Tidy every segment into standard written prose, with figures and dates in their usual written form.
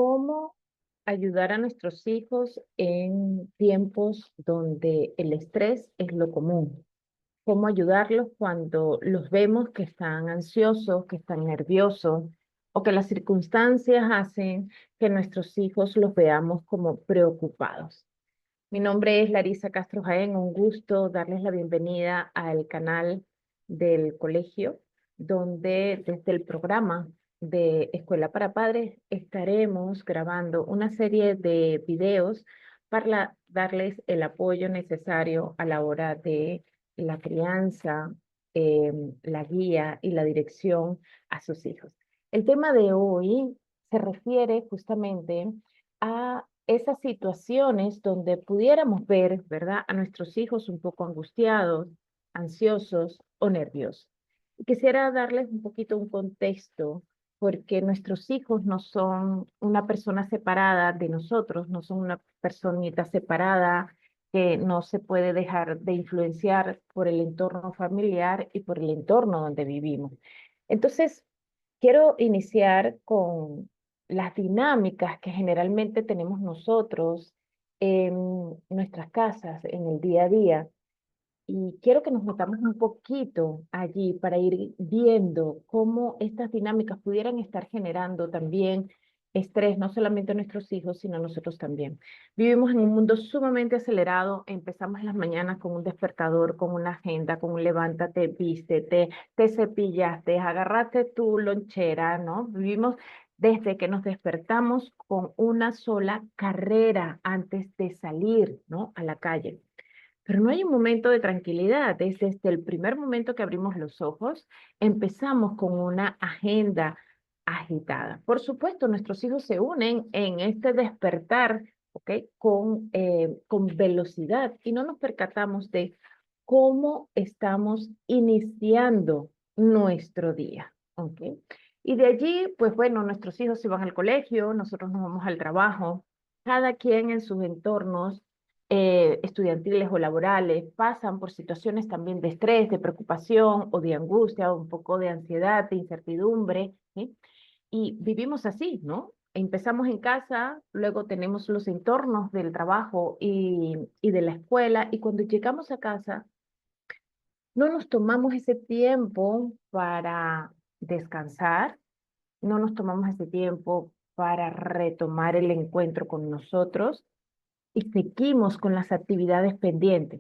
¿Cómo ayudar a nuestros hijos en tiempos donde el estrés es lo común? ¿Cómo ayudarlos cuando los vemos que están ansiosos, que están nerviosos o que las circunstancias hacen que nuestros hijos los veamos como preocupados? Mi nombre es Larisa Castro Jaén, un gusto darles la bienvenida al canal del colegio, donde desde el programa de Escuela para Padres estaremos grabando una serie de videos para darles el apoyo necesario a la hora de la crianza, la guía y la dirección a sus hijos. El tema de hoy se refiere justamente a esas situaciones donde pudiéramos ver, ¿verdad?, a nuestros hijos un poco angustiados, ansiosos o nerviosos. Y quisiera darles un poquito un contexto, porque nuestros hijos no son una persona separada de nosotros, no son una personita separada que no se puede dejar de influenciar por el entorno familiar y por el entorno donde vivimos. Entonces, quiero iniciar con las dinámicas que generalmente tenemos nosotros en nuestras casas, en el día a día. Y quiero que nos metamos un poquito allí para ir viendo cómo estas dinámicas pudieran estar generando también estrés, no solamente a nuestros hijos, sino a nosotros también. Vivimos en un mundo sumamente acelerado. Empezamos las mañanas con un despertador, con una agenda, con un levántate, vístete, te cepillaste, agarraste tu lonchera, ¿no? Vivimos desde que nos despertamos con una sola carrera antes de salir, ¿no?, a la calle. Pero no hay un momento de tranquilidad. Desde el primer momento que abrimos los ojos, empezamos con una agenda agitada. Por supuesto, nuestros hijos se unen en este despertar, ¿ok?, con velocidad y no nos percatamos de cómo estamos iniciando nuestro día, ¿ok? Y de allí, pues bueno, nuestros hijos se van al colegio, nosotros nos vamos al trabajo, cada quien en sus entornos estudiantiles o laborales pasan por situaciones también de estrés, de preocupación o de angustia, o un poco de ansiedad, de incertidumbre, ¿sí? Y vivimos así, ¿no? Empezamos en casa, luego tenemos los entornos del trabajo y de la escuela, y cuando llegamos a casa, no nos tomamos ese tiempo para descansar, no nos tomamos ese tiempo para retomar el encuentro con nosotros y seguimos con las actividades pendientes.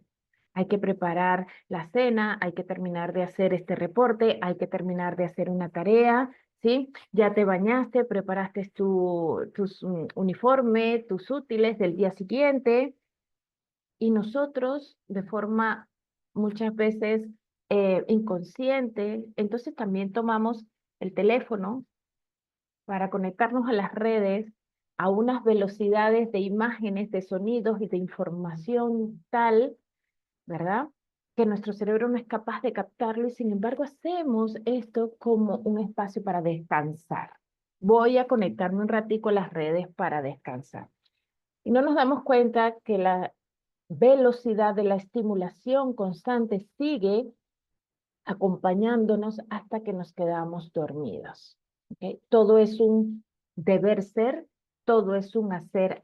Hay que preparar la cena, hay que terminar de hacer este reporte, hay que terminar de hacer una tarea, ¿sí? Ya te bañaste, preparaste tus uniformes, tus útiles del día siguiente, y nosotros de forma muchas veces inconsciente, entonces también tomamos el teléfono para conectarnos a las redes a unas velocidades de imágenes, de sonidos y de información tal, ¿verdad?, que nuestro cerebro no es capaz de captarlo y sin embargo hacemos esto como un espacio para descansar. Voy a conectarme un ratico a las redes para descansar. Y no nos damos cuenta que la velocidad de la estimulación constante sigue acompañándonos hasta que nos quedamos dormidos. ¿Ok? Todo es un deber ser, todo es un hacer,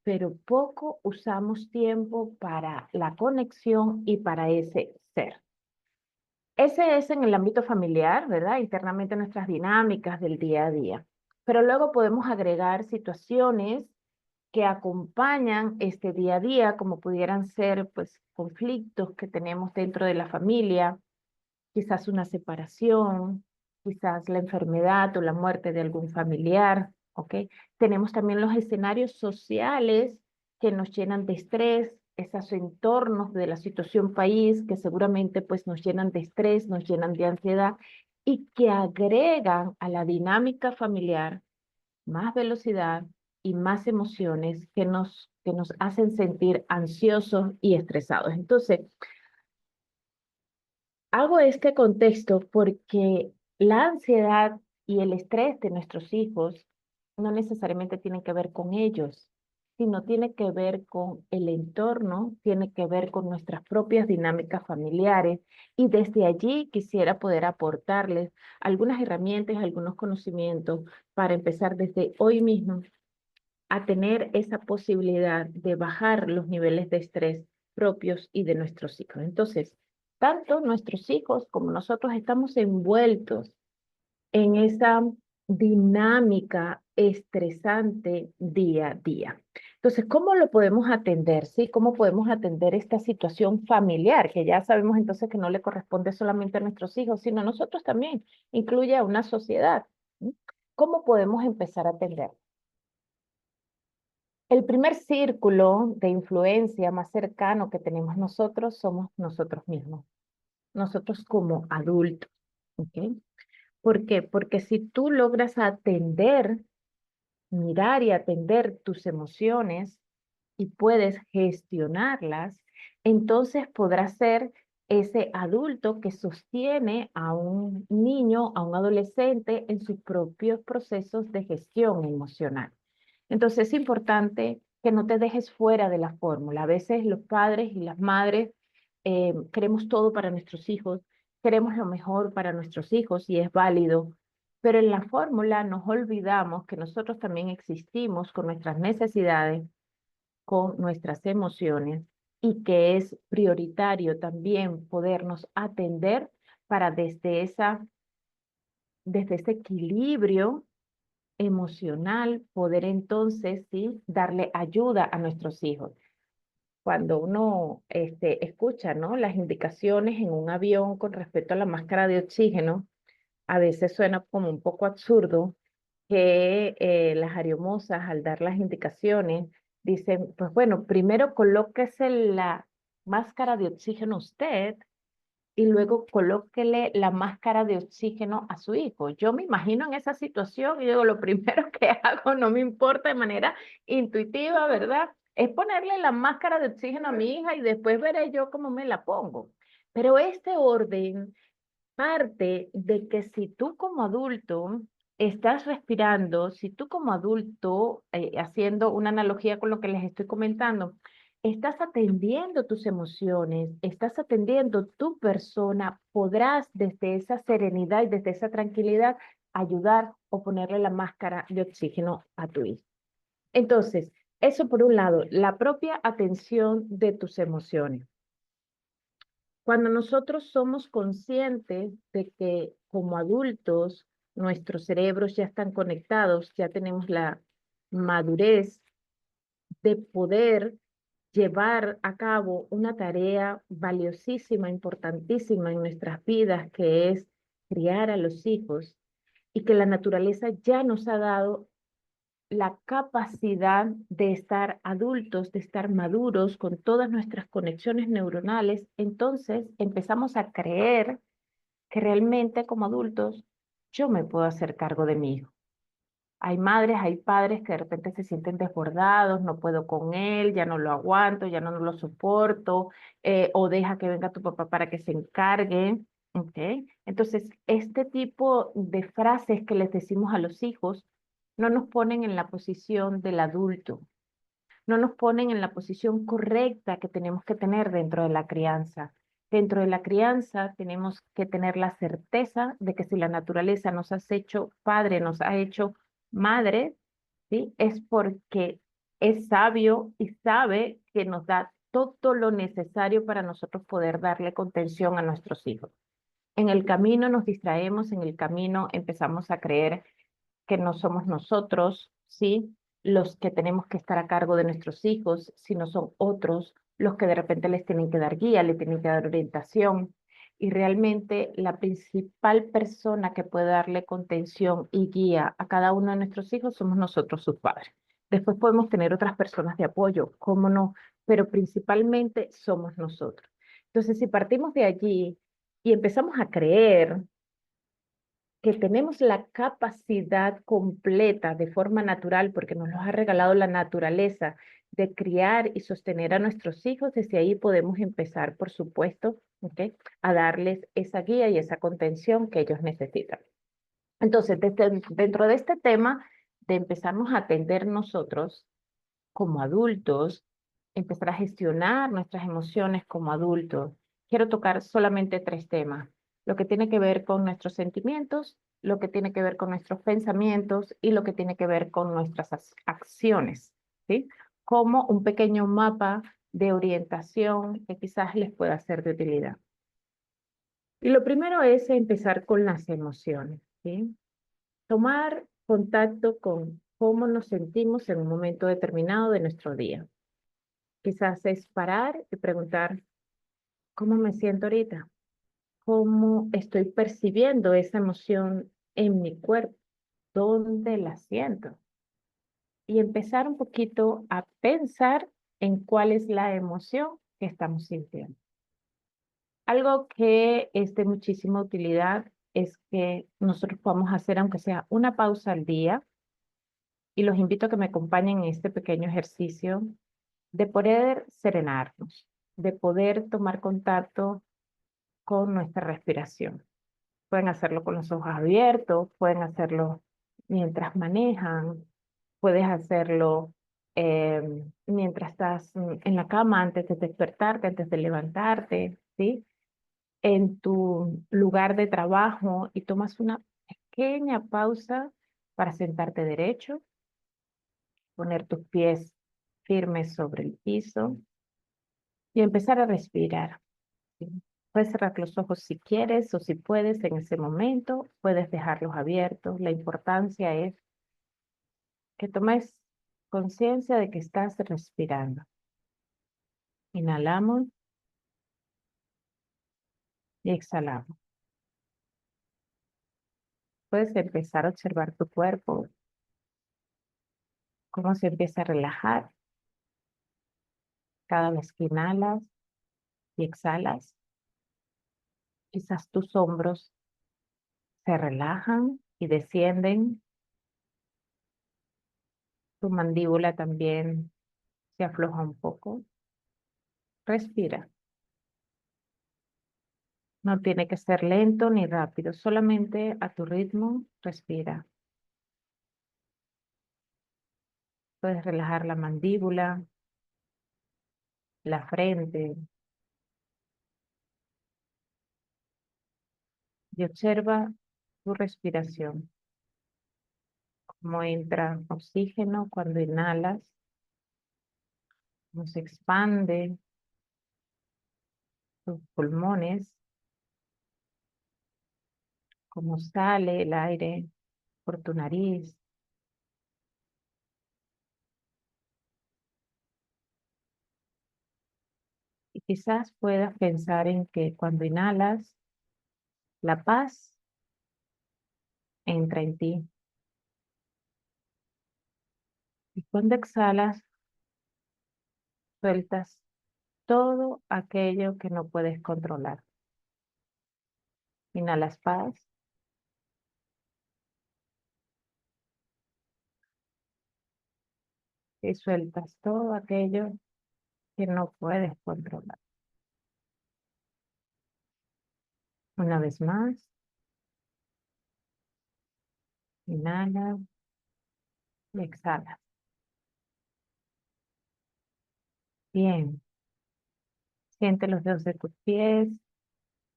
pero poco usamos tiempo para la conexión y para ese ser. Ese es en el ámbito familiar, ¿verdad? Internamente nuestras dinámicas del día a día. Pero luego podemos agregar situaciones que acompañan este día a día, como pudieran ser, pues, conflictos que tenemos dentro de la familia, quizás una separación, quizás la enfermedad o la muerte de algún familiar, ¿ok? Tenemos también los escenarios sociales que nos llenan de estrés, esos entornos de la situación país que seguramente pues nos llenan de estrés, nos llenan de ansiedad y que agregan a la dinámica familiar más velocidad y más emociones que nos hacen sentir ansiosos y estresados. Entonces, hago este contexto porque la ansiedad y el estrés de nuestros hijos no necesariamente tienen que ver con ellos, sino tiene que ver con el entorno, tiene que ver con nuestras propias dinámicas familiares y desde allí quisiera poder aportarles algunas herramientas, algunos conocimientos para empezar desde hoy mismo a tener esa posibilidad de bajar los niveles de estrés propios y de nuestros hijos. Entonces, tanto nuestros hijos como nosotros estamos envueltos en esa dinámica estresante día a día. Entonces, ¿cómo lo podemos atender? ¿Sí? ¿Cómo podemos atender esta situación familiar? Que ya sabemos entonces que no le corresponde solamente a nuestros hijos, sino a nosotros también, incluye a una sociedad. ¿Sí? ¿Cómo podemos empezar a atender? El primer círculo de influencia más cercano que tenemos nosotros somos nosotros mismos, nosotros como adultos. ¿Ok? ¿Por qué? Porque si tú logras atender, mirar y atender tus emociones y puedes gestionarlas, entonces podrás ser ese adulto que sostiene a un niño, a un adolescente en sus propios procesos de gestión emocional. Entonces es importante que no te dejes fuera de la fórmula. A veces los padres y las madres queremos todo para nuestros hijos, queremos lo mejor para nuestros hijos y es válido, pero en la fórmula nos olvidamos que nosotros también existimos con nuestras necesidades, con nuestras emociones y que es prioritario también podernos atender para desde ese equilibrio emocional, poder entonces, sí, darle ayuda a nuestros hijos. Cuando uno escucha, ¿no?, las indicaciones en un avión con respecto a la máscara de oxígeno, a veces suena como un poco absurdo que las aeromosas al dar las indicaciones dicen, pues bueno, primero colóquese la máscara de oxígeno usted y luego colóquele la máscara de oxígeno a su hijo. Yo me imagino en esa situación y digo, lo primero que hago, no me importa de manera intuitiva, ¿verdad? Es ponerle la máscara de oxígeno a mi hija y después veré yo cómo me la pongo. Pero este orden parte de que si tú como adulto estás respirando, si tú como adulto, haciendo una analogía con lo que les estoy comentando, estás atendiendo tus emociones, estás atendiendo tu persona, podrás desde esa serenidad y desde esa tranquilidad ayudar o ponerle la máscara de oxígeno a tu hijo. Entonces, eso por un lado, la propia atención de tus emociones. Cuando nosotros somos conscientes de que como adultos nuestros cerebros ya están conectados, ya tenemos la madurez de poder llevar a cabo una tarea valiosísima, importantísima en nuestras vidas, que es criar a los hijos, y que la naturaleza ya nos ha dado la capacidad de estar adultos, de estar maduros con todas nuestras conexiones neuronales, entonces empezamos a creer que realmente como adultos yo me puedo hacer cargo de mi hijo. Hay madres, hay padres que de repente se sienten desbordados, no puedo con él, ya no lo aguanto, ya no lo soporto, o deja que venga tu papá para que se encargue. ¿Ok? Entonces, este tipo de frases que les decimos a los hijos no nos ponen en la posición del adulto, no nos ponen en la posición correcta que tenemos que tener dentro de la crianza. Dentro de la crianza tenemos que tener la certeza de que si la naturaleza nos ha hecho padre, nos ha hecho madre, ¿sí? Es porque es sabio y sabe que nos da todo lo necesario para nosotros poder darle contención a nuestros hijos. En el camino nos distraemos, en el camino empezamos a creer que no somos nosotros, ¿sí?, los que tenemos que estar a cargo de nuestros hijos, sino son otros los que de repente les tienen que dar guía, les tienen que dar orientación. Y realmente la principal persona que puede darle contención y guía a cada uno de nuestros hijos somos nosotros, sus padres. Después podemos tener otras personas de apoyo, cómo no, pero principalmente somos nosotros. Entonces, si partimos de allí y empezamos a creer que tenemos la capacidad completa de forma natural, porque nos lo ha regalado la naturaleza, de criar y sostener a nuestros hijos, desde ahí podemos empezar, por supuesto, ¿okay?, a darles esa guía y esa contención que ellos necesitan. Entonces, dentro de este tema de empezarnos a atender nosotros, como adultos, empezar a gestionar nuestras emociones como adultos. Quiero tocar solamente tres temas: lo que tiene que ver con nuestros sentimientos, lo que tiene que ver con nuestros pensamientos y lo que tiene que ver con nuestras acciones, ¿sí? Como un pequeño mapa de orientación que quizás les pueda ser de utilidad. Y lo primero es empezar con las emociones, ¿sí? Tomar contacto con cómo nos sentimos en un momento determinado de nuestro día. Quizás es parar y preguntar, ¿cómo me siento ahorita? ¿Cómo estoy percibiendo esa emoción en mi cuerpo? ¿Dónde la siento? Y empezar un poquito a pensar en cuál es la emoción que estamos sintiendo. Algo que es de muchísima utilidad es que nosotros podamos hacer, aunque sea una pausa al día, y los invito a que me acompañen en este pequeño ejercicio de poder serenarnos, de poder tomar contacto con nuestra respiración. Pueden hacerlo con los ojos abiertos, pueden hacerlo mientras manejan, puedes hacerlo mientras estás en la cama, antes de despertarte, antes de levantarte, ¿sí? En tu lugar de trabajo y tomas una pequeña pausa para sentarte derecho, poner tus pies firmes sobre el piso y empezar a respirar. ¿Sí? Puedes cerrar los ojos si quieres o si puedes en ese momento, puedes dejarlos abiertos. La importancia es que tomes conciencia de que estás respirando. Inhalamos y exhalamos. Puedes empezar a observar tu cuerpo, cómo se empieza a relajar cada vez que inhalas y exhalas. Quizás tus hombros se relajan y descienden. Tu mandíbula también se afloja un poco. Respira. No tiene que ser lento ni rápido, solamente a tu ritmo, respira. Puedes relajar la mandíbula, la frente y observa tu respiración. Cómo entra oxígeno cuando inhalas, cómo se expande tus pulmones, cómo sale el aire por tu nariz. Y quizás puedas pensar en que cuando inhalas, la paz entra en ti. Y cuando exhalas, sueltas todo aquello que no puedes controlar. Inhalas paz y sueltas todo aquello que no puedes controlar. Una vez más, inhala y exhala. Bien, siente los dedos de tus pies.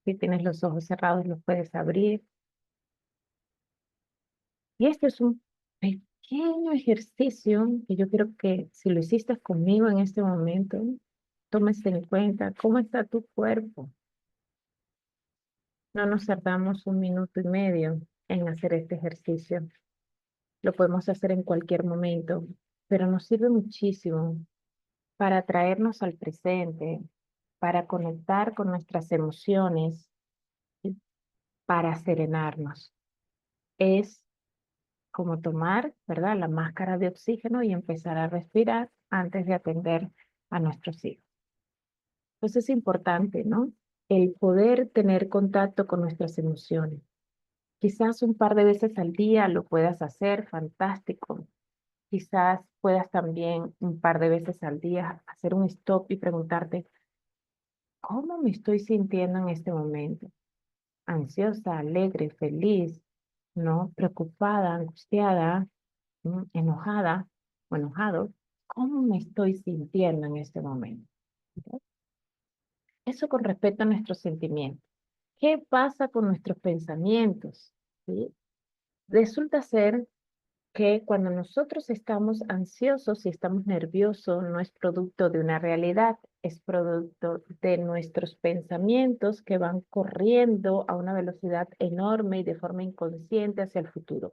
Si tienes los ojos cerrados, los puedes abrir. Y este es un pequeño ejercicio que yo quiero que si lo hiciste conmigo en este momento, tomes en cuenta cómo está tu cuerpo. No nos tardamos 1 minuto y medio en hacer este ejercicio. Lo podemos hacer en cualquier momento, pero nos sirve muchísimo para traernos al presente, para conectar con nuestras emociones y para serenarnos. Es como tomar, ¿verdad?, la máscara de oxígeno y empezar a respirar antes de atender a nuestros hijos. Entonces es importante, ¿no? El poder tener contacto con nuestras emociones. Quizás un par de veces al día lo puedas hacer, fantástico. Quizás puedas también un par de veces al día hacer un stop y preguntarte, ¿cómo me estoy sintiendo en este momento? Ansiosa, alegre, feliz, ¿no? Preocupada, angustiada, enojada o enojado. ¿Cómo me estoy sintiendo en este momento? ¿Ok? Eso con respecto a nuestros sentimientos. ¿Qué pasa con nuestros pensamientos? ¿Sí? Resulta ser que cuando nosotros estamos ansiosos y estamos nerviosos, no es producto de una realidad, es producto de nuestros pensamientos que van corriendo a una velocidad enorme y de forma inconsciente hacia el futuro.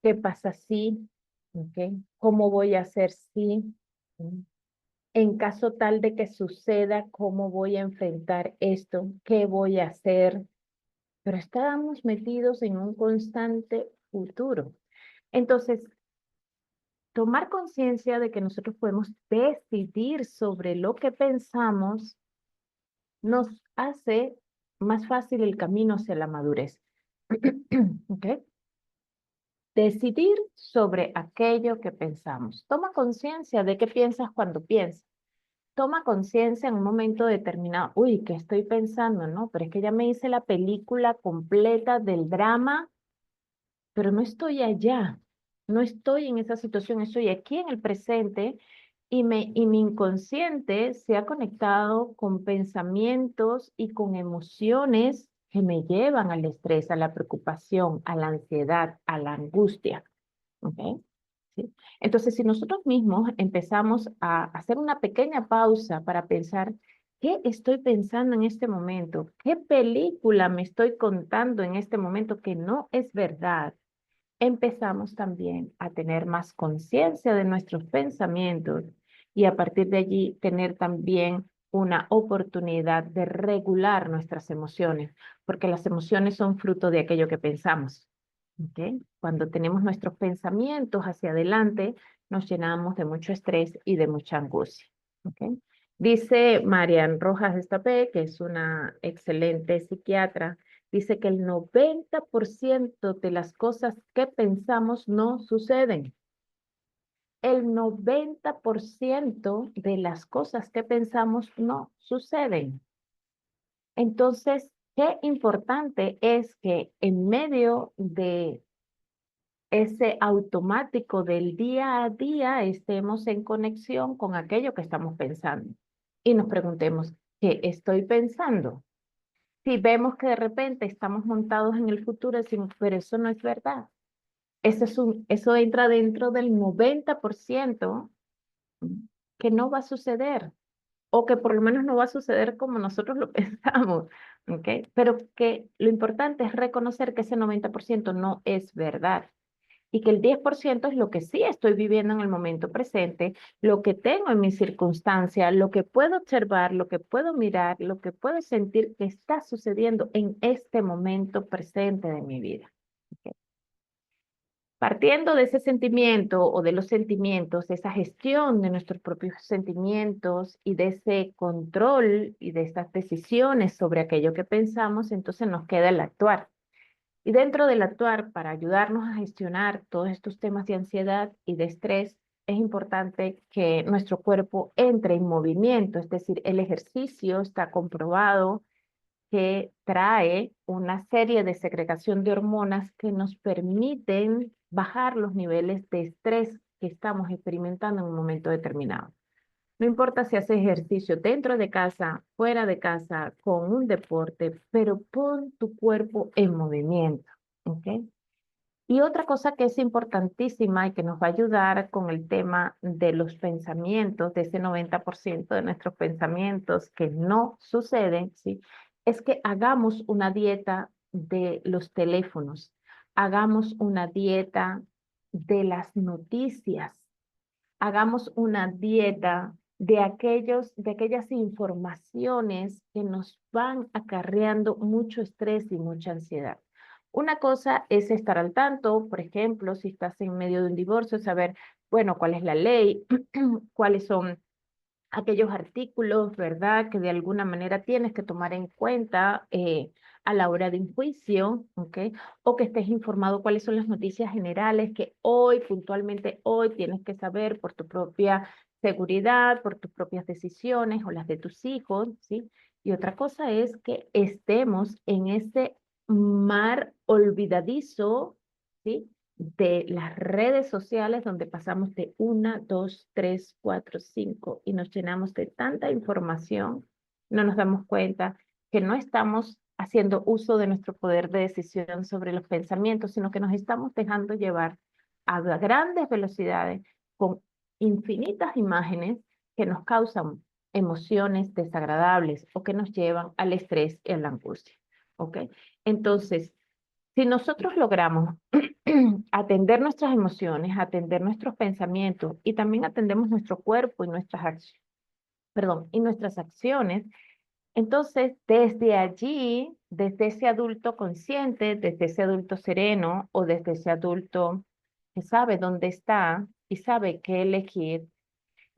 ¿Qué pasa si? ¿Ok? ¿Cómo voy a hacer si? ¿Mm? En caso tal de que suceda, ¿cómo voy a enfrentar esto? ¿Qué voy a hacer? Pero estamos metidos en un constante futuro. Entonces, tomar conciencia de que nosotros podemos decidir sobre lo que pensamos nos hace más fácil el camino hacia la madurez. ¿Ok? Decidir sobre aquello que pensamos. Toma conciencia de qué piensas cuando piensas. Toma conciencia en un momento determinado. Uy, ¿qué estoy pensando? No, pero es que ya me hice la película completa del drama, pero no estoy allá. No estoy en esa situación, estoy aquí en el presente y mi inconsciente se ha conectado con pensamientos y con emociones que me llevan al estrés, a la preocupación, a la ansiedad, a la angustia. ¿Ok? ¿Sí? Entonces, si nosotros mismos empezamos a hacer una pequeña pausa para pensar, ¿qué estoy pensando en este momento? ¿Qué película me estoy contando en este momento que no es verdad? Empezamos también a tener más conciencia de nuestros pensamientos y a partir de allí tener también una oportunidad de regular nuestras emociones, porque las emociones son fruto de aquello que pensamos. ¿Ok? Cuando tenemos nuestros pensamientos hacia adelante, nos llenamos de mucho estrés y de mucha angustia. ¿Ok? Dice Marian Rojas Estapé, que es una excelente psiquiatra, dice que el 90% de las cosas que pensamos no suceden. El 90% de las cosas que pensamos no suceden. Entonces, qué importante es que en medio de ese automático del día a día estemos en conexión con aquello que estamos pensando y nos preguntemos, ¿qué estoy pensando? Si vemos que de repente estamos montados en el futuro, decimos, pero eso no es verdad. Eso entra dentro del 90% que no va a suceder, o que por lo menos no va a suceder como nosotros lo pensamos, ¿ok? Pero que lo importante es reconocer que ese 90% no es verdad y que el 10% es lo que sí estoy viviendo en el momento presente, lo que tengo en mi circunstancia, lo que puedo observar, lo que puedo mirar, lo que puedo sentir que está sucediendo en este momento presente de mi vida. ¿Ok? Partiendo de ese sentimiento o de los sentimientos, de esa gestión de nuestros propios sentimientos y de ese control y de estas decisiones sobre aquello que pensamos, entonces nos queda el actuar. Y dentro del actuar, para ayudarnos a gestionar todos estos temas de ansiedad y de estrés, es importante que nuestro cuerpo entre en movimiento, es decir, el ejercicio está comprobado que trae una serie de segregación de hormonas que nos permiten bajar los niveles de estrés que estamos experimentando en un momento determinado. No importa si haces ejercicio dentro de casa, fuera de casa, con un deporte, pero pon tu cuerpo en movimiento, ¿ok? Y otra cosa que es importantísima y que nos va a ayudar con el tema de los pensamientos, de ese 90% de nuestros pensamientos que no suceden, ¿sí? Es que hagamos una dieta de los teléfonos, hagamos una dieta de las noticias, hagamos una dieta de aquellas informaciones que nos van acarreando mucho estrés y mucha ansiedad. Una cosa es estar al tanto, por ejemplo, si estás en medio de un divorcio, saber, bueno, cuál es la ley, cuáles son aquellos artículos, ¿verdad? Que de alguna manera tienes que tomar en cuenta a la hora de un juicio, ¿ok? O que estés informado cuáles son las noticias generales que hoy, puntualmente hoy, tienes que saber por tu propia seguridad, por tus propias decisiones o las de tus hijos, ¿sí? Y otra cosa es que estemos en ese mar olvidadizo, ¿sí? de las redes sociales donde pasamos de 1, 2, 3, 4, 5 y nos llenamos de tanta información, no nos damos cuenta que no estamos haciendo uso de nuestro poder de decisión sobre los pensamientos, sino que nos estamos dejando llevar a grandes velocidades con infinitas imágenes que nos causan emociones desagradables o que nos llevan al estrés y a la angustia. ¿Ok? Entonces, si nosotros logramos atender nuestras emociones, atender nuestros pensamientos y también atendemos nuestro cuerpo y nuestras acciones, perdón, y nuestras acciones, entonces desde allí, desde ese adulto consciente, desde ese adulto sereno o desde ese adulto que sabe dónde está y sabe qué elegir,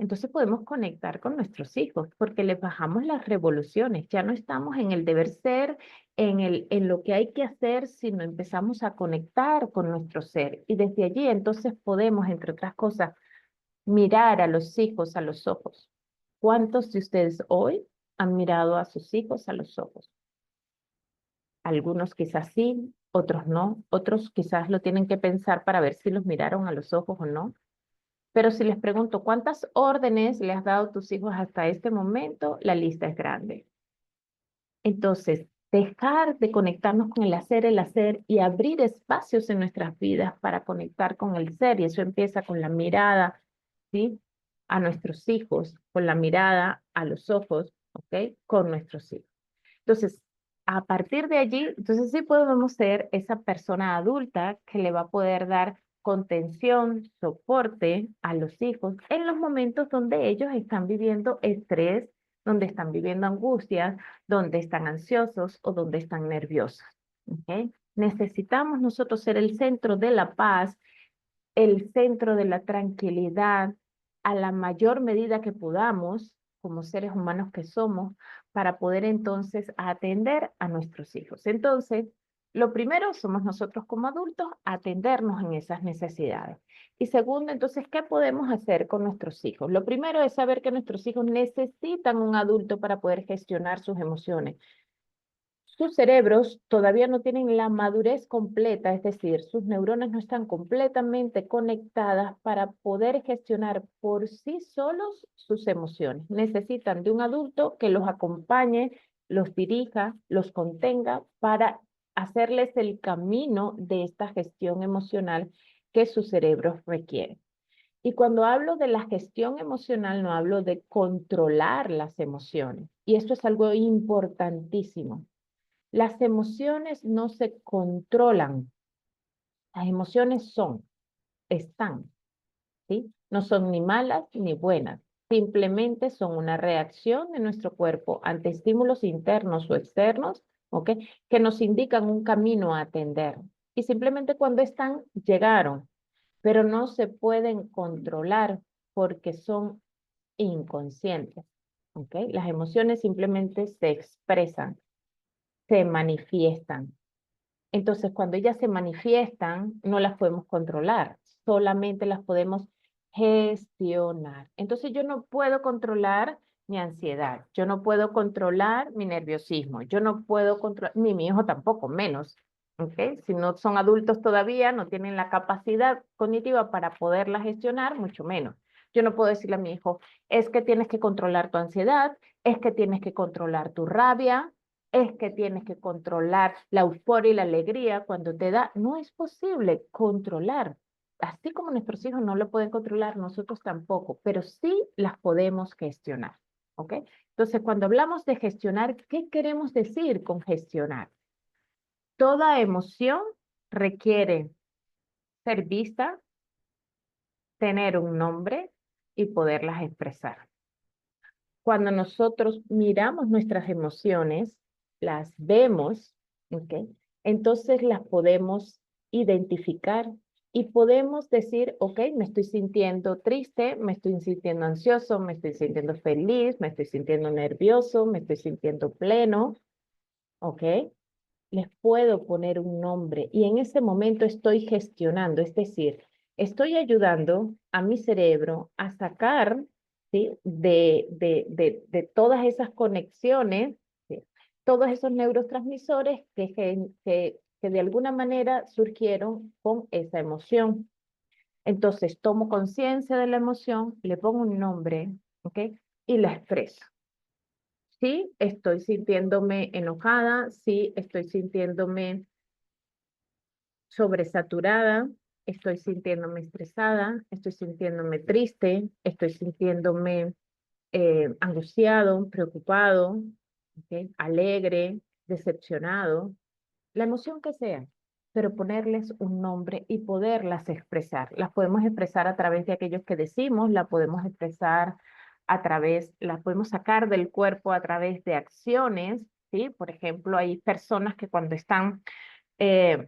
entonces podemos conectar con nuestros hijos porque les bajamos las revoluciones. Ya no estamos en el deber ser, en lo que hay que hacer, sino empezamos a conectar con nuestro ser. Y desde allí entonces podemos, entre otras cosas, mirar a los hijos a los ojos. ¿Cuántos de ustedes hoy han mirado a sus hijos a los ojos? Algunos quizás sí, otros no. Otros quizás lo tienen que pensar para ver si los miraron a los ojos o no. Pero si les pregunto, ¿cuántas órdenes le has dado a tus hijos hasta este momento? La lista es grande. Entonces, dejar de conectarnos con el hacer y abrir espacios en nuestras vidas para conectar con el ser. Y eso empieza con la mirada, ¿sí? A nuestros hijos, con la mirada a los ojos, ¿ok? Con nuestros hijos. Entonces, a partir de allí, entonces sí podemos ser esa persona adulta que le va a poder dar contención, soporte a los hijos en los momentos donde ellos están viviendo estrés, donde están viviendo angustias, donde están ansiosos o donde están nerviosos. ¿Ok? Necesitamos nosotros ser el centro de la paz, el centro de la tranquilidad a la mayor medida que podamos, como seres humanos que somos, para poder entonces atender a nuestros hijos. Entonces, lo primero somos nosotros como adultos, atendernos en esas necesidades. Y segundo, entonces, ¿qué podemos hacer con nuestros hijos? Lo primero es saber que nuestros hijos necesitan un adulto para poder gestionar sus emociones. Sus cerebros todavía no tienen la madurez completa, es decir, sus neuronas no están completamente conectadas para poder gestionar por sí solos sus emociones. Necesitan de un adulto que los acompañe, los dirija, los contenga para hacerles el camino de esta gestión emocional que sus cerebros requieren. Y cuando hablo de la gestión emocional, no hablo de controlar las emociones. Y esto es algo importantísimo. Las emociones no se controlan. Las emociones son, están, ¿sí? No son ni malas ni buenas. Simplemente son una reacción de nuestro cuerpo ante estímulos internos o externos, ¿ok? Que nos indican un camino a atender. Y simplemente cuando están, llegaron, pero no se pueden controlar porque son inconscientes, ¿ok? Las emociones simplemente se expresan, se manifiestan. Entonces, cuando ellas se manifiestan, no las podemos controlar, solamente las podemos gestionar. Entonces, yo no puedo controlar mi ansiedad, yo no puedo controlar mi nerviosismo, yo no puedo controlar, ni mi hijo tampoco, menos. ¿Ok? Si no son adultos todavía, no tienen la capacidad cognitiva para poderla gestionar, mucho menos. Yo no puedo decirle a mi hijo, es que tienes que controlar tu ansiedad, es que tienes que controlar tu rabia, es que tienes que controlar la euforia y la alegría cuando te da. No es posible controlar. Así como nuestros hijos no lo pueden controlar, nosotros tampoco, pero sí las podemos gestionar. ¿Ok? Entonces, cuando hablamos de gestionar, ¿qué queremos decir con gestionar? Toda emoción requiere ser vista, tener un nombre y poderlas expresar. Cuando nosotros miramos nuestras emociones, las vemos, ¿ok? Entonces las podemos identificar y podemos decir, ok, me estoy sintiendo triste, me estoy sintiendo ansioso, me estoy sintiendo feliz, me estoy sintiendo nervioso, me estoy sintiendo pleno, ok. Les puedo poner un nombre y en ese momento estoy gestionando, es decir, estoy ayudando a mi cerebro a sacar, ¿sí? de todas esas conexiones, ¿sí? Todos esos neurotransmisores que que de alguna manera surgieron con esa emoción. Entonces, tomo conciencia de la emoción, le pongo un nombre, ¿ok? Y la expreso. Sí, estoy sintiéndome enojada, sí, estoy sintiéndome sobresaturada, estoy sintiéndome estresada, estoy sintiéndome triste, estoy sintiéndome angustiado, preocupado, ¿ok? Alegre, decepcionado, la emoción que sea, pero ponerles un nombre y poderlas expresar. Las podemos expresar a través de aquellos que decimos, la podemos expresar a través, las podemos sacar del cuerpo a través de acciones, ¿sí? Por ejemplo, hay personas que cuando están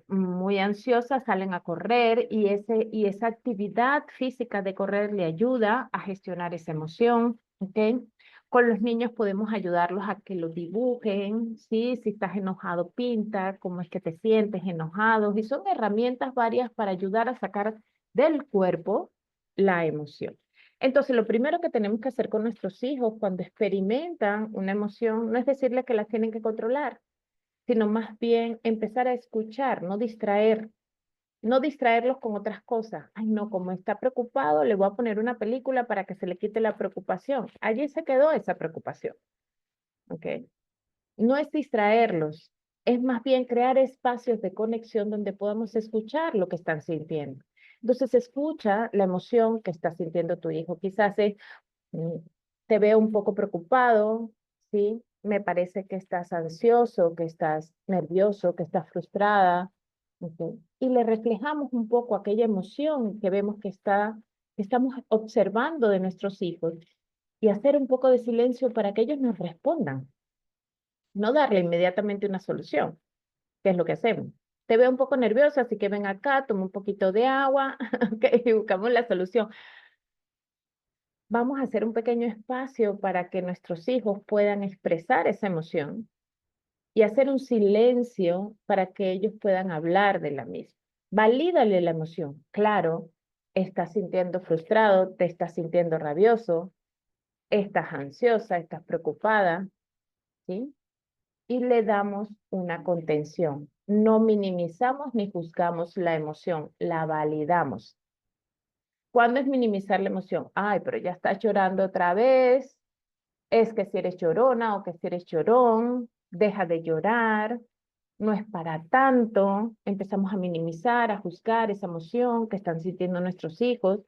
muy ansiosas salen a correr y esa actividad física de correr le ayuda a gestionar esa emoción, ¿ok? Con los niños podemos ayudarlos a que lo dibujen, ¿sí? Si estás enojado, pinta, cómo es que te sientes enojado. Y son herramientas varias para ayudar a sacar del cuerpo la emoción. Entonces, lo primero que tenemos que hacer con nuestros hijos cuando experimentan una emoción no es decirles que las tienen que controlar, sino más bien empezar a escuchar, no distraer, no distraerlos con otras cosas. Ay, no, como está preocupado, le voy a poner una película para que se le quite la preocupación. Allí se quedó esa preocupación, ¿ok? No es distraerlos, es más bien crear espacios de conexión donde podamos escuchar lo que están sintiendo. Entonces, escucha la emoción que está sintiendo tu hijo. Quizás es, mm, te veo un poco preocupado, ¿sí? Me parece que estás ansioso, que estás nervioso, que estás frustrada, ¿ok? Y le reflejamos un poco aquella emoción que vemos que estamos observando de nuestros hijos y hacer un poco de silencio para que ellos nos respondan, no darle inmediatamente una solución, que es lo que hacemos. Te veo un poco nerviosa, así que ven acá, toma un poquito de agua, ¿ok? Y buscamos la solución. Vamos a hacer un pequeño espacio para que nuestros hijos puedan expresar esa emoción y hacer un silencio para que ellos puedan hablar de la misma. Valídale la emoción. Claro, estás sintiendo frustrado, te estás sintiendo rabioso, estás ansiosa, estás preocupada, ¿sí? Y le damos una contención. No minimizamos ni juzgamos la emoción, la validamos. ¿Cuándo es minimizar la emoción? Ay, pero ya estás llorando otra vez, es que si eres llorona o que si eres llorón, deja de llorar, no es para tanto, empezamos a minimizar, a juzgar esa emoción que están sintiendo nuestros hijos.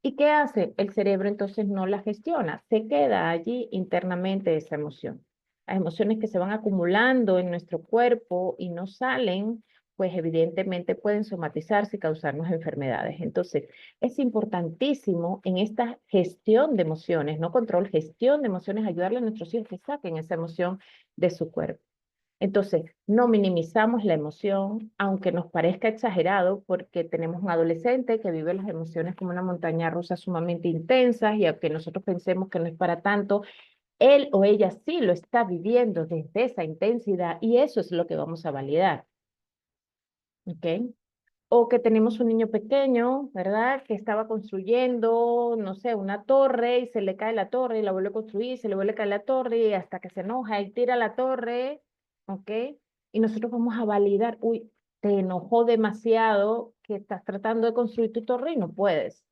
¿Y qué hace? El cerebro entonces no la gestiona, se queda allí internamente esa emoción. Las emociones que se van acumulando en nuestro cuerpo y no salen, pues evidentemente pueden somatizarse y causarnos enfermedades. Entonces, es importantísimo en esta gestión de emociones, no control, gestión de emociones, ayudarle a nuestros hijos que saquen esa emoción de su cuerpo. Entonces, no minimizamos la emoción, aunque nos parezca exagerado, porque tenemos un adolescente que vive las emociones como una montaña rusa sumamente intensas y aunque nosotros pensemos que no es para tanto, él o ella sí lo está viviendo desde esa intensidad y eso es lo que vamos a validar. ¿Ok? O que tenemos un niño pequeño, ¿verdad? Que estaba construyendo, no sé, una torre y se le cae la torre y la vuelve a construir, se le vuelve a caer la torre y hasta que se enoja y tira la torre, ¿ok? Y nosotros vamos a validar, uy, te enojó demasiado que estás tratando de construir tu torre y no puedes.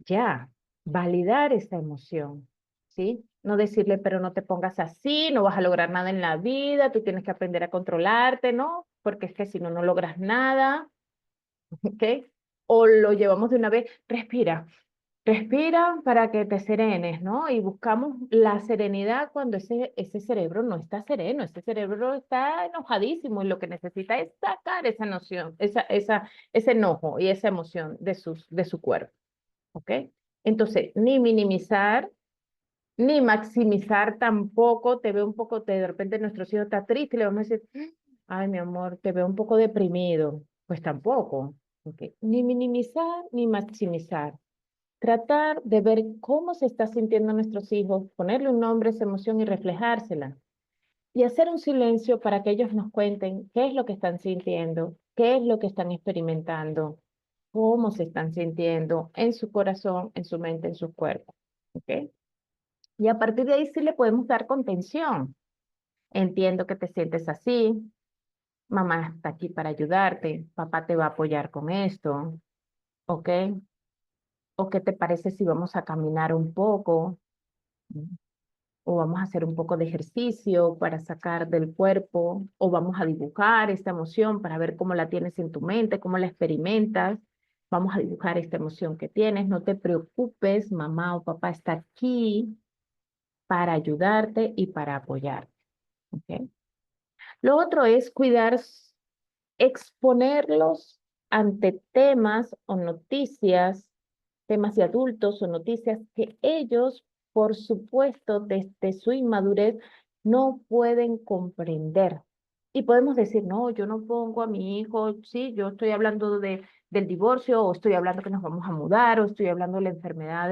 Ya, validar esa emoción, ¿sí? No decirle, pero no te pongas así, no vas a lograr nada en la vida, tú tienes que aprender a controlarte, ¿no? Porque es que si no, no logras nada. ¿Ok? O lo llevamos de una vez, respira, respira para que te serenes, ¿no? Y buscamos la serenidad cuando ese cerebro no está sereno, ese cerebro está enojadísimo y lo que necesita es sacar esa noción, ese enojo y esa emoción de su cuerpo, ¿ok? Entonces, ni minimizar, ni maximizar tampoco, te veo un poco, de repente nuestro hijo está triste y le vamos a decir, ay, mi amor, te veo un poco deprimido. Pues tampoco, ¿ok? Ni minimizar ni maximizar. Tratar de ver cómo se está sintiendo nuestros hijos, ponerle un nombre a esa emoción y reflejársela. Y hacer un silencio para que ellos nos cuenten qué es lo que están sintiendo, qué es lo que están experimentando, cómo se están sintiendo en su corazón, en su mente, en su cuerpo, ¿ok? Y a partir de ahí sí le podemos dar contención. Entiendo que te sientes así, mamá está aquí para ayudarte, papá te va a apoyar con esto, ¿ok? ¿O qué te parece si vamos a caminar un poco? O vamos a hacer un poco de ejercicio para sacar del cuerpo, o vamos a dibujar esta emoción para ver cómo la tienes en tu mente, cómo la experimentas. Vamos a dibujar esta emoción que tienes. No te preocupes, mamá o papá está aquí para ayudarte y para apoyarte. ¿Ok? Lo otro es cuidar, exponerlos ante temas o noticias, temas de adultos o noticias que ellos, por supuesto, desde su inmadurez, no pueden comprender. Y podemos decir, no, yo no pongo a mi hijo, sí, yo estoy hablando del divorcio, o estoy hablando que nos vamos a mudar, o estoy hablando de la enfermedad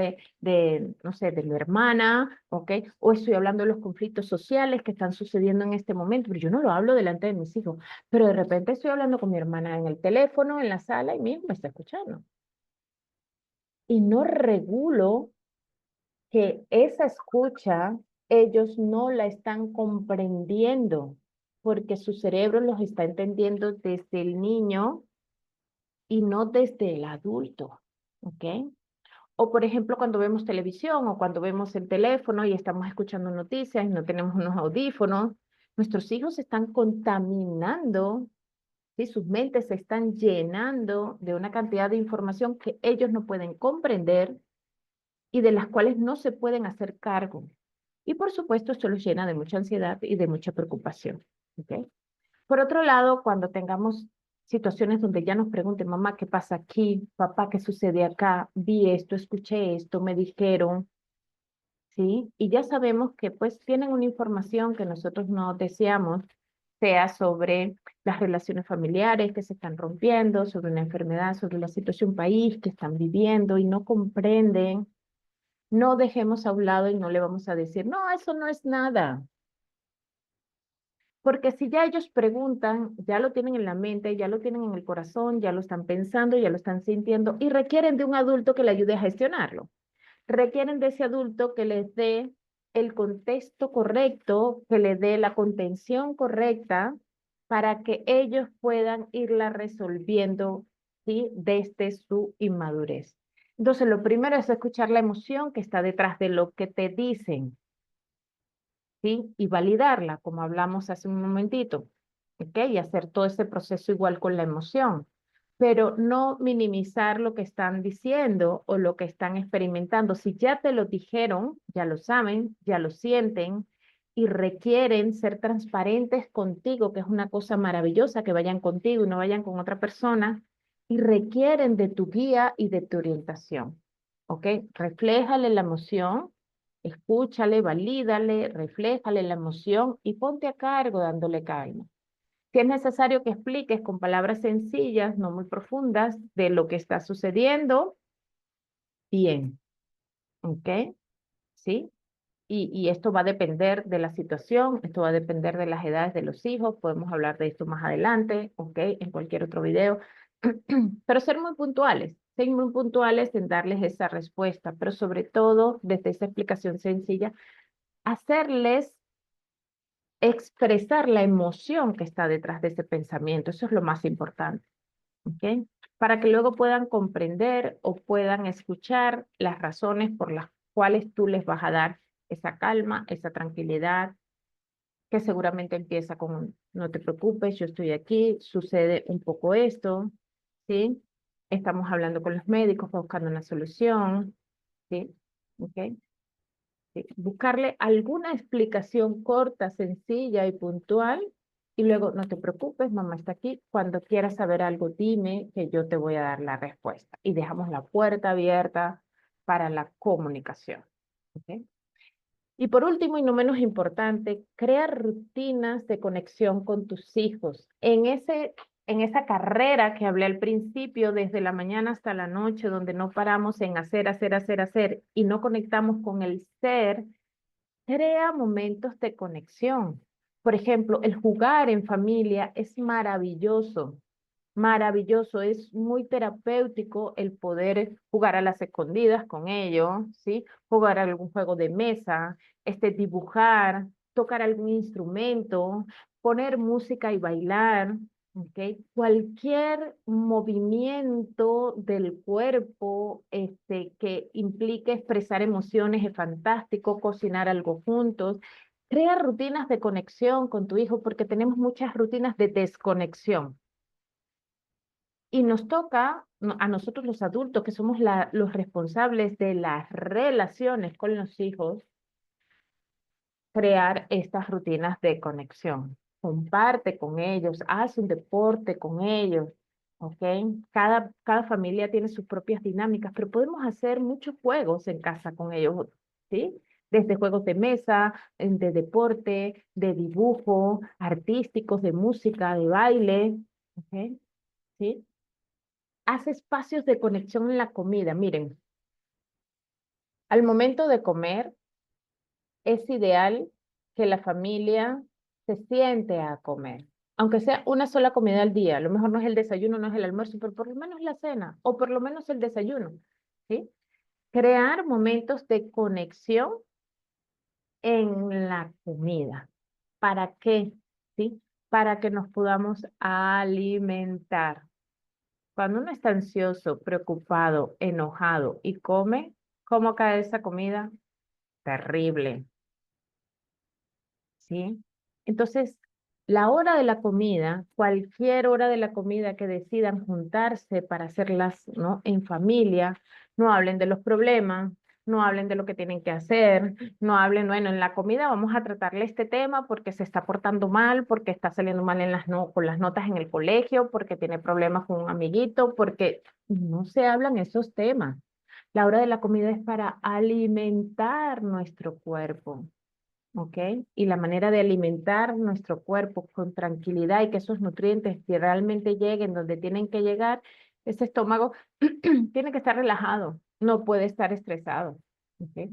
no sé, de mi hermana, ¿ok? O estoy hablando de los conflictos sociales que están sucediendo en este momento, pero yo no lo hablo delante de mis hijos. Pero de repente estoy hablando con mi hermana en el teléfono, en la sala, y mi hijo me está escuchando. Y no regulo que esa escucha ellos no la están comprendiendo, porque su cerebro los está entendiendo desde el niño y no desde el adulto, ¿ok? O por ejemplo, cuando vemos televisión o cuando vemos el teléfono y estamos escuchando noticias y no tenemos unos audífonos, nuestros hijos están contaminando, ¿sí? Sus mentes se están llenando de una cantidad de información que ellos no pueden comprender y de las cuales no se pueden hacer cargo. Y por supuesto, esto los llena de mucha ansiedad y de mucha preocupación. ¿Ok? Por otro lado, cuando tengamos situaciones donde ya nos pregunten, mamá, ¿qué pasa aquí? Papá, ¿qué sucede acá? Vi esto, escuché esto, me dijeron, ¿sí? Y ya sabemos que pues tienen una información que nosotros no deseamos, sea sobre las relaciones familiares que se están rompiendo, sobre una enfermedad, sobre la situación país que están viviendo y no comprenden. No dejemos a un lado y no le vamos a decir, no, eso no es nada. Porque si ya ellos preguntan, ya lo tienen en la mente, ya lo tienen en el corazón, ya lo están pensando, ya lo están sintiendo y requieren de un adulto que le ayude a gestionarlo. Requieren de ese adulto que les dé el contexto correcto, que le dé la contención correcta para que ellos puedan irla resolviendo, ¿sí? Desde su inmadurez. Entonces, lo primero es escuchar la emoción que está detrás de lo que te dicen, ¿sí? Y validarla, como hablamos hace un momentito, ¿ok? Y hacer todo ese proceso igual con la emoción, pero no minimizar lo que están diciendo o lo que están experimentando. Si ya te lo dijeron, ya lo saben, ya lo sienten y requieren ser transparentes contigo, que es una cosa maravillosa, que vayan contigo y no vayan con otra persona, y requieren de tu guía y de tu orientación, ¿ok? Refléjale la emoción. Escúchale, valídale, refléjale la emoción y ponte a cargo dándole calma. Si es necesario que expliques con palabras sencillas, no muy profundas, de lo que está sucediendo, bien, ¿ok? ¿Sí? Y esto va a depender de la situación, esto va a depender de las edades de los hijos, podemos hablar de esto más adelante, ¿ok? En cualquier otro video. Pero ser muy puntuales en darles esa respuesta, pero sobre todo desde esa explicación sencilla hacerles expresar la emoción que está detrás de ese pensamiento. Eso es lo más importante, ¿ok? Para que luego puedan comprender o puedan escuchar las razones por las cuales tú les vas a dar esa calma, esa tranquilidad, que seguramente empieza con, no te preocupes, yo estoy aquí, sucede un poco esto, ¿sí? Estamos hablando con los médicos, buscando una solución, ¿sí? ¿Ok? Sí, buscarle alguna explicación corta, sencilla y puntual y luego no te preocupes, mamá está aquí. Cuando quieras saber algo, dime que yo te voy a dar la respuesta. Y dejamos la puerta abierta para la comunicación. ¿Ok? Y por último y no menos importante, crea rutinas de conexión con tus hijos. En esa carrera que hablé al principio, desde la mañana hasta la noche, donde no paramos en hacer, hacer, hacer, hacer y no conectamos con el ser, crea momentos de conexión. Por ejemplo, el jugar en familia es maravilloso, maravilloso, es muy terapéutico el poder jugar a las escondidas con ellos, ¿sí? Jugar algún juego de mesa, dibujar, tocar algún instrumento, poner música y bailar, ¿ok? Cualquier movimiento del cuerpo que implique expresar emociones es fantástico, cocinar algo juntos. Crea rutinas de conexión con tu hijo porque tenemos muchas rutinas de desconexión. Y nos toca a nosotros los adultos, que somos los responsables de las relaciones con los hijos, crear estas rutinas de conexión. Comparte con ellos, haz un deporte con ellos, ¿ok? Cada familia tiene sus propias dinámicas, pero podemos hacer muchos juegos en casa con ellos, ¿sí? Desde juegos de mesa, de deporte, de dibujo, artísticos, de música, de baile, ¿ok? ¿Sí? Haz espacios de conexión en la comida. Miren, al momento de comer, es ideal que la familia se siente a comer, aunque sea una sola comida al día. A lo mejor no es el desayuno, no es el almuerzo, pero por lo menos la cena, o por lo menos el desayuno, ¿sí? Crear momentos de conexión en la comida. ¿Para qué? ¿Sí? Para que nos podamos alimentar. Cuando uno está ansioso, preocupado, enojado y come, ¿cómo cae esa comida? Terrible. ¿Sí? Entonces, la hora de la comida, cualquier hora de la comida que decidan juntarse para hacerlas, ¿no? En familia, no hablen de los problemas, no hablen de lo que tienen que hacer, no hablen, bueno, en la comida vamos a tratarle este tema porque se está portando mal, porque está saliendo mal en con las notas en el colegio, porque tiene problemas con un amiguito, porque no se hablan esos temas. La hora de la comida es para alimentar nuestro cuerpo. ¿Ok? Y la manera de alimentar nuestro cuerpo con tranquilidad y que esos nutrientes que realmente lleguen donde tienen que llegar, ese estómago tiene que estar relajado, no puede estar estresado. ¿Ok?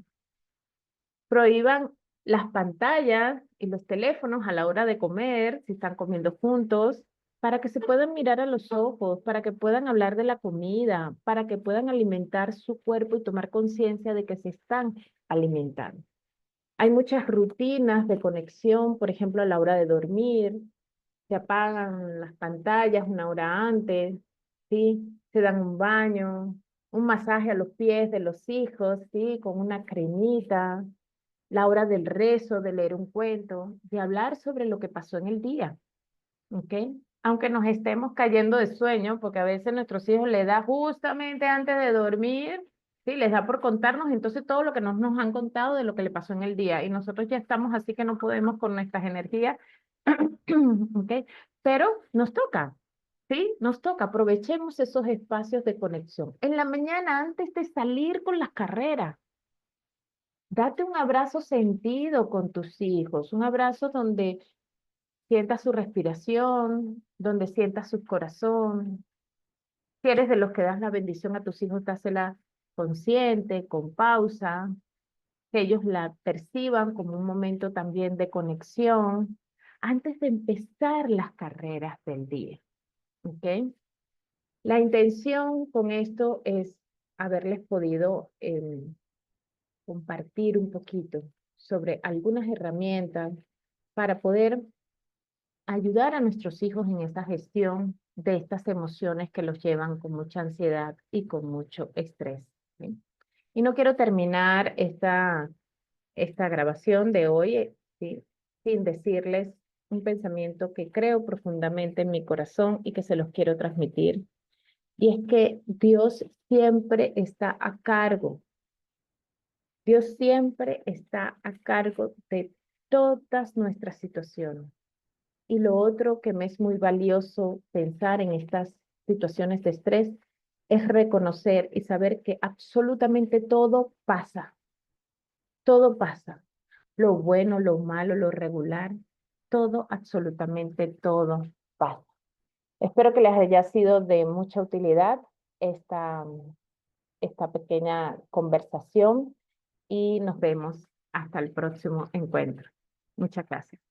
Prohíban las pantallas y los teléfonos a la hora de comer, si están comiendo juntos, para que se puedan mirar a los ojos, para que puedan hablar de la comida, para que puedan alimentar su cuerpo y tomar conciencia de que se están alimentando. Hay muchas rutinas de conexión, por ejemplo, a la hora de dormir, se apagan las pantallas una hora antes, ¿sí? Se dan un baño, un masaje a los pies de los hijos, ¿sí? Con una cremita, la hora del rezo, de leer un cuento, de hablar sobre lo que pasó en el día, ¿ok? Aunque nos estemos cayendo de sueño, porque a veces nuestros hijos les da justamente antes de dormir, sí, les da por contarnos entonces todo lo que nos han contado de lo que le pasó en el día y nosotros ya estamos así que no podemos con nuestras energías, ¿ok? Pero nos toca, ¿sí? Nos toca, aprovechemos esos espacios de conexión. En la mañana, antes de salir con las carreras, date un abrazo sentido con tus hijos, un abrazo donde sientas su respiración, donde sientas su corazón. Si eres de los que das la bendición a tus hijos, dásela consciente, con pausa, que ellos la perciban como un momento también de conexión antes de empezar las carreras del día. ¿Ok? La intención con esto es haberles podido compartir un poquito sobre algunas herramientas para poder ayudar a nuestros hijos en esa gestión de estas emociones que los llevan con mucha ansiedad y con mucho estrés. ¿Sí? Y no quiero terminar esta grabación de hoy, ¿sí? Sin decirles un pensamiento que creo profundamente en mi corazón y que se los quiero transmitir. Y es que Dios siempre está a cargo. Dios siempre está a cargo de todas nuestras situaciones. Y lo otro que me es muy valioso pensar en estas situaciones de estrés es reconocer y saber que absolutamente todo pasa, todo pasa. Lo bueno, lo malo, lo regular, todo, absolutamente todo pasa. Espero que les haya sido de mucha utilidad esta, esta pequeña conversación y nos vemos hasta el próximo encuentro. Muchas gracias.